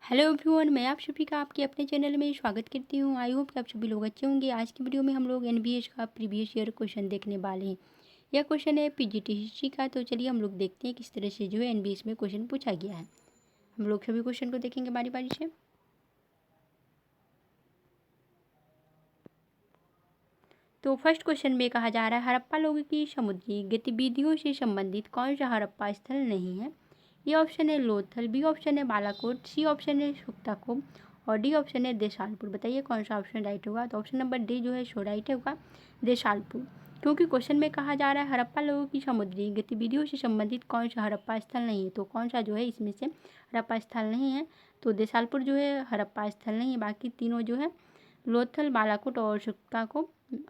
Hello everyone, मैं आप सभी का आपके अपने चैनल में स्वागत करती हूँ। आई होप कि आप सभी लोग अच्छे होंगे। आज की वीडियो में हम लोग एनबीएस का प्रीवियस ईयर क्वेश्चन देखने वाले हैं। यह क्वेश्चन है पीजीटी हिस्ट्री का। तो चलिए हम लोग देखते हैं किस तरह से जो है एनबीएस में क्वेश्चन पूछा गया है। हम लोग सभी क्वेश्चन को देखेंगे बारी बारी से। तो फर्स्ट क्वेश्चन में कहा जा रहा है, हड़प्पा लोगों की समुद्री गतिविधियों से संबंधित कौन सा हड़प्पा स्थल नहीं है। ये ऑप्शन है लोथल, बी ऑप्शन है बालाकोट, सी ऑप्शन है सुक्ताकोम और डी ऑप्शन है देशालपुर। बताइए कौन सा ऑप्शन राइट होगा। तो ऑप्शन नंबर डी जो है सो राइट होगा, देशालपुर। क्योंकि क्वेश्चन में कहा जा रहा है हड़प्पा लोगों की समुद्री गतिविधियों से संबंधित कौन सा हड़प्पा स्थल नहीं है। तो कौन सा जो है इसमें से हड़प्पा स्थल नहीं है। तो देशालपुर जो है हड़प्पा स्थल नहीं है। बाकी तीनों जो है लोथल, बालाकोट और सुक्ताकोम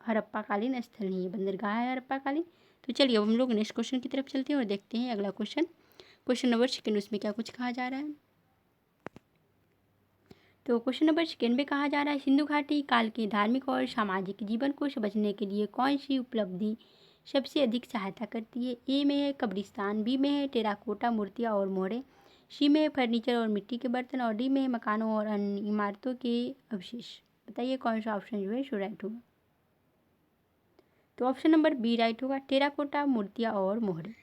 हड़प्पा कालीन स्थल नहीं है, बंदरगाह है हड़प्पा कालीन। तो चलिए अब हम लोग नेक्स्ट क्वेश्चन की तरफ चलते हैं और देखते हैं अगला क्वेश्चन। क्वेश्चन नंबर सेकेंड, उसमें क्या कुछ कहा जा रहा है। तो क्वेश्चन नंबर सेकेंड में कहा जा रहा है, सिंधु घाटी काल के धार्मिक और सामाजिक जीवन को समझने के लिए कौन सी उपलब्धि सबसे अधिक सहायता करती है। ए में है कब्रिस्तान, बी में है टेराकोटा मूर्तियाँ और मोहरे, सी में है फर्नीचर और मिट्टी के बर्तन और डी में है मकानों और अन्य इमारतों के अवशेष। बताइए कौन सा ऑप्शन जो है सो राइट होगा। तो ऑप्शन नंबर बी राइट होगा, टेराकोटा मूर्तियाँ और मोहरे।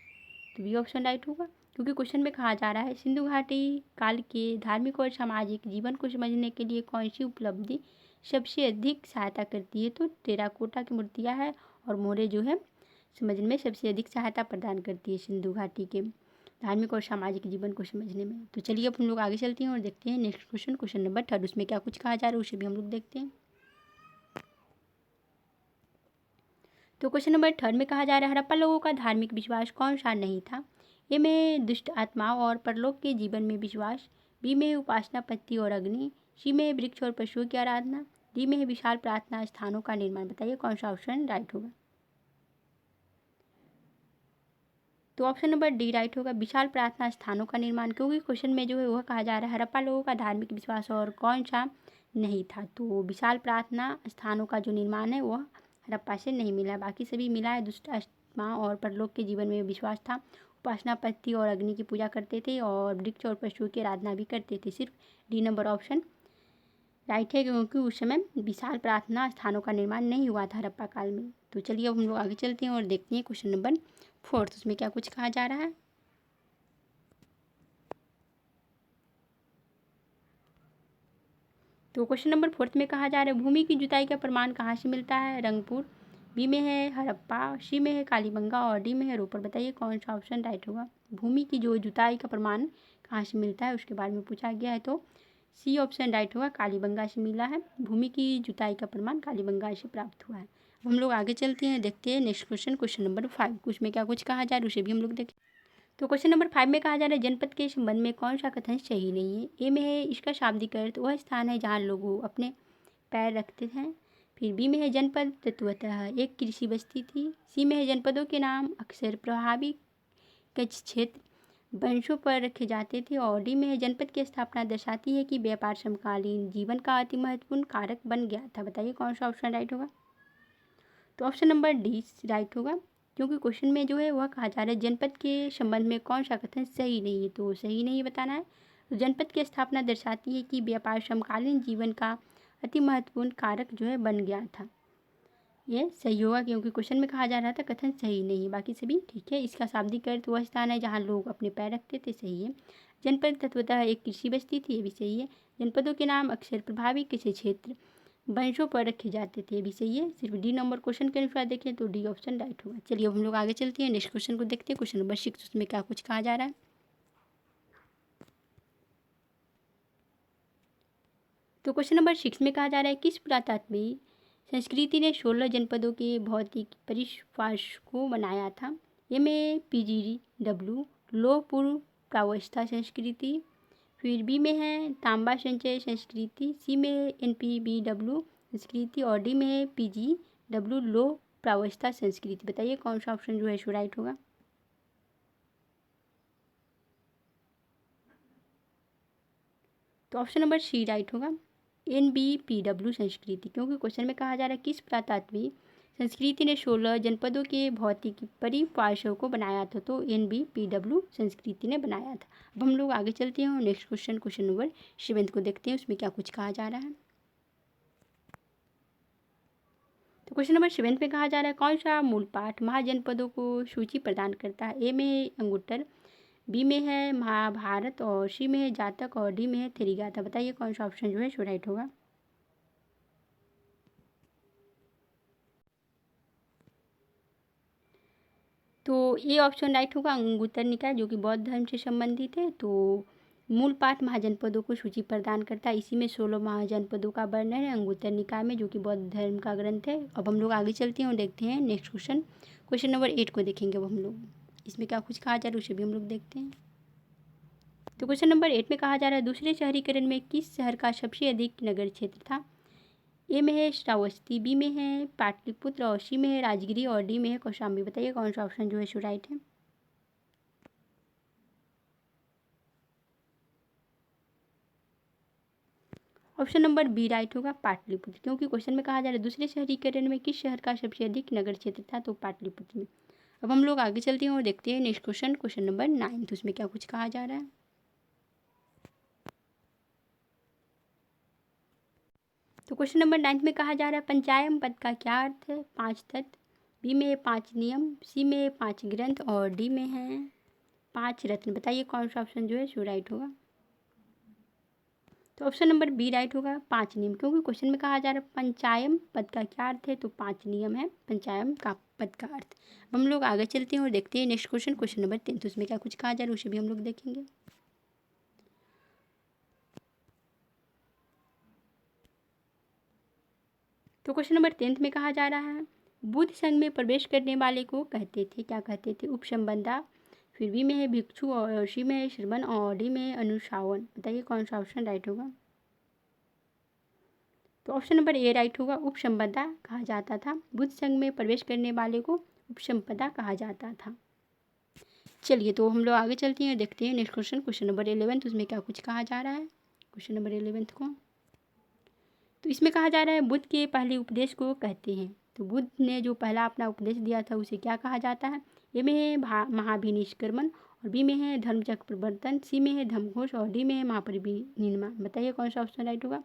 तो बी ऑप्शन राइट होगा। क्योंकि क्वेश्चन में कहा जा रहा है सिंधु घाटी काल के धार्मिक और सामाजिक जीवन को समझने के लिए कौन सी उपलब्धि सबसे अधिक सहायता करती है। तो टेराकोटा की मूर्तियाँ है और मोहरे जो है समझने में सबसे अधिक सहायता प्रदान करती है सिंधु घाटी के धार्मिक और सामाजिक जीवन को समझने में। तो चलिए अब हम लोग आगे चलते हैं और देखते हैं next question, question number third, उसमें क्या कुछ कहा जा रहा है उसे भी हम लोग देखते हैं। तो क्वेश्चन नंबर थर्ड में कहा जा रहा है, हड़प्पा लोगों का धार्मिक विश्वास कौन सा नहीं था। ए में दुष्ट आत्माओं और परलोक के जीवन में विश्वास, बी में उपासना पत्ती और अग्नि, सी में वृक्ष और पशुओं की आराधना, डी में विशाल प्रार्थना स्थानों का निर्माण। बताइए कौन सा ऑप्शन राइट होगा। तो ऑप्शन नंबर डी राइट होगा, विशाल प्रार्थना स्थानों का निर्माण। क्योंकि क्वेश्चन में जो है वह कहा जा रहा है हड़प्पा लोगों का धार्मिक विश्वास और कौन सा नहीं था। तो विशाल प्रार्थना स्थानों का जो निर्माण है वह हड़प्पा से नहीं मिला, बाकी सभी मिला है। दुष्ट आत्मा और परलोक के जीवन में विश्वास था, उपासना पत्ती और अग्नि की पूजा करते थे और वृक्ष और पशुओं की आराधना भी करते थे। सिर्फ डी नंबर ऑप्शन राइट है, क्योंकि उस समय विशाल प्रार्थना स्थानों का निर्माण नहीं हुआ था हड़प्पा काल में। तो चलिए अब हम लोग आगे चलते हैं और देखते हैं क्वेश्चन नंबर फोर्थ, उसमें क्या कुछ कहा जा रहा है। तो क्वेश्चन नंबर फोर्थ में कहा जा रहा है, भूमि की जुताई का प्रमाण कहाँ से मिलता है। रंगपुर, बी में है हड़प्पा, सी में है कालीबंगा और डी में है रोपर। बताइए कौन सा ऑप्शन राइट होगा। भूमि की जो जुताई का प्रमाण कहाँ से मिलता है उसके बारे में पूछा गया है। तो सी ऑप्शन राइट होगा, कालीबंगा से मिला है। भूमि की जुताई का प्रमाण कालीबंगा से प्राप्त हुआ है। अब हम लोग आगे चलते हैं, देखते हैं नेक्स्ट क्वेश्चन, क्वेश्चन नंबर 5, उसमें क्या कुछ कहा जा रहा है उसे भी हम लोग देखें। तो क्वेश्चन नंबर 5 में कहा जा रहा है, जनपद के संबंध में कौन सा कथन सही नहीं है। ए में है इसका शाब्दिक अर्थ वह स्थान है जहाँ लोग अपने पैर रखते हैं। फिर बी में है जनपद तत्वतः एक कृषि बस्ती थी। सी में है जनपदों के नाम अक्सर प्रभावी कच्छ क्षेत्र वंशों पर रखे जाते थे और डी में है जनपद की स्थापना दर्शाती है कि व्यापार समकालीन जीवन का अति महत्वपूर्ण कारक बन गया था। बताइए कौन सा ऑप्शन राइट होगा। तो ऑप्शन नंबर डी राइट होगा। क्योंकि क्वेश्चन में जो है वह कहा जा रहा है जनपद के संबंध में कौन सा कथन सही नहीं है। तो सही नहीं बताना है। तो जनपद की स्थापना दर्शाती है कि व्यापार समकालीन जीवन का अति महत्वपूर्ण कारक जो है बन गया था। ये सही होगा, क्योंकि क्वेश्चन में कहा जा रहा था कथन सही नहीं है, बाकी सभी ठीक है। इसका शाब्दिक अर्थ वह स्थान है जहाँ लोग अपने पैर रखते थे, सही है। जनपद तत्वतः एक कृषि बस्ती थी, ये भी सही है। जनपदों के नाम अक्सर प्रभावी कृषि क्षेत्र वंशों पर रखे जाते थे, भी सही है। सिर्फ डी नंबर क्वेश्चन के अनुसार देखें तो डी ऑप्शन राइट होगा। चलिए अब हम लोग आगे चलते हैं, नेक्स्ट क्वेश्चन को देखते हैं, क्वेश्चन नंबर 6, उसमें क्या कुछ कहा जा रहा है। तो क्वेश्चन नंबर 6 में कहा जा रहा है, किस पुरातात्विक संस्कृति ने 16 जनपदों के भौतिक परिपार्श को बनाया था। ये में PGW लोह पूर्व प्रावस्था संस्कृति, फिर बी में है तांबा संचय संस्कृति, सी में है NPBW संस्कृति और डी में है PGW लोह प्रावस्था संस्कृति। बताइए कौन सा ऑप्शन जो है सो राइट होगा। तो ऑप्शन नंबर सी राइट होगा, NBPW संस्कृति। क्योंकि क्वेश्चन में कहा जा रहा है किस पुरातात्विक संस्कृति ने 16 जनपदों के भौतिक परिपार्श्व को बनाया था, तो NBPW संस्कृति ने बनाया था। अब हम लोग आगे चलते हैं और नेक्स्ट क्वेश्चन नंबर 7 को देखते हैं, उसमें क्या कुछ कहा जा रहा है। तो क्वेश्चन नंबर 7 में कहा जा रहा है कौन सा मूल पाठ महाजनपदों को सूची प्रदान करता है। ए में है अंगुत्तर, बी में है महाभारत और सी में है जातक और डी में है थेरीगाथा। बताइए कौन सा ऑप्शन जो है सो राइट होगा। तो ये ऑप्शन राइट होगा, अंगुत्तर निकाय जो कि बौद्ध धर्म से संबंधित है। तो मूल पाठ महाजनपदों को सूची प्रदान करता है, इसी में 16 महाजनपदों का वर्णन है अंगुत्तर निकाय में, जो कि बौद्ध धर्म का ग्रंथ है। अब हम लोग आगे चलते हैं और देखते हैं नेक्स्ट क्वेश्चन नंबर 8 को देखेंगे। अब हम लोग इसमें क्या कुछ कहा जा रहा है उसे भी हम लोग देखते हैं। तो क्वेश्चन नंबर 8 में कहा जा रहा है दूसरे शहरीकरण में किस शहर का सबसे अधिक नगर क्षेत्र था। ए में है श्रावस्ती, बी में है पाटलिपुत्र और सी में है राजगिरी और डी में है कौशाम्बी। बताइए कौन सा ऑप्शन जो है सो राइट है। ऑप्शन नंबर बी राइट होगा, पाटलिपुत्र, क्योंकि क्वेश्चन में कहा जा रहा है दूसरे शहरीकरण में किस शहर का सबसे अधिक नगर क्षेत्र था, तो पाटलिपुत्र में। अब हम लोग आगे चलते हैं और देखते हैं नेक्स्ट क्वेश्चन नंबर 9, तो उसमें क्या कुछ कहा जा रहा है। तो क्वेश्चन नंबर 9 में कहा जा रहा है पंचायम पद का क्या अर्थ है। 5 तत्व, बी में है 5 नियम, सी में है 5 ग्रंथ और डी में है 5 रत्न। बताइए कौन सा ऑप्शन जो है सो राइट होगा। तो ऑप्शन नंबर बी राइट होगा, 5 नियम, क्योंकि क्वेश्चन में कहा जा रहा है पंचायम पद का क्या अर्थ है, तो 5 नियम है पंचायम का पद का अर्थ। अब हम लोग आगे चलते हैं और देखते हैं नेक्स्ट क्वेश्चन नंबर 10, तो उसमें क्या कुछ कहा जा रहा है उसे भी हम लोग देखेंगे। तो क्वेश्चन नंबर 10 में कहा जा रहा है बुद्ध संघ में प्रवेश करने वाले को कहते थे, क्या कहते थे, उपसंबंधा, फिर बी में है भिक्षु और सी में है श्रमण और डी में है अनुशासन। बताइए कौन सा ऑप्शन राइट होगा। तो ऑप्शन नंबर ए राइट होगा, उपसंपदा कहा जाता था। बुद्ध संघ में प्रवेश करने वाले को उपसंपदा कहा जाता था। चलिए तो हम लोग आगे चलते हैं, देखते हैं नेक्स्ट क्वेश्चन नंबर 11, तो उसमें क्या कुछ कहा जा रहा है। क्वेश्चन नंबर 11 को तो इसमें कहा जा रहा है बुद्ध के पहले उपदेश को कहते हैं। तो बुद्ध ने जो पहला अपना उपदेश दिया था उसे क्या कहा जाता है। ए में है महाभिनिष्क्रमण और बी में है धर्मचक्र प्रवर्तन, सी में है धर्मघोष और डी में है महापरिनिर्वाण। बताइए कौन सा ऑप्शन राइट होगा।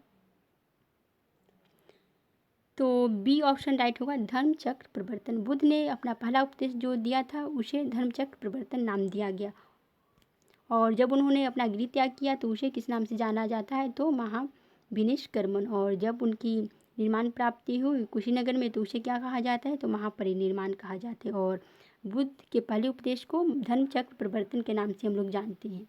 तो बी ऑप्शन राइट होगा, धर्मचक्र प्रवर्तन। बुद्ध ने अपना पहला उपदेश जो दिया था उसे धर्मचक्र प्रवर्तन नाम दिया गया, और जब उन्होंने अपना गृह त्याग किया तो उसे किस नाम से जाना जाता है, तो महाभिनिष्क्रमण। और जब उनकी निर्माण प्राप्ति हुई कुशीनगर में तो उसे क्या कहा जाता है, तो महापरिनिर्वाण कहा जाता है। और बुद्ध के पहले उपदेश को धर्मचक्र प्रवर्तन के नाम से हम लोग जानते हैं।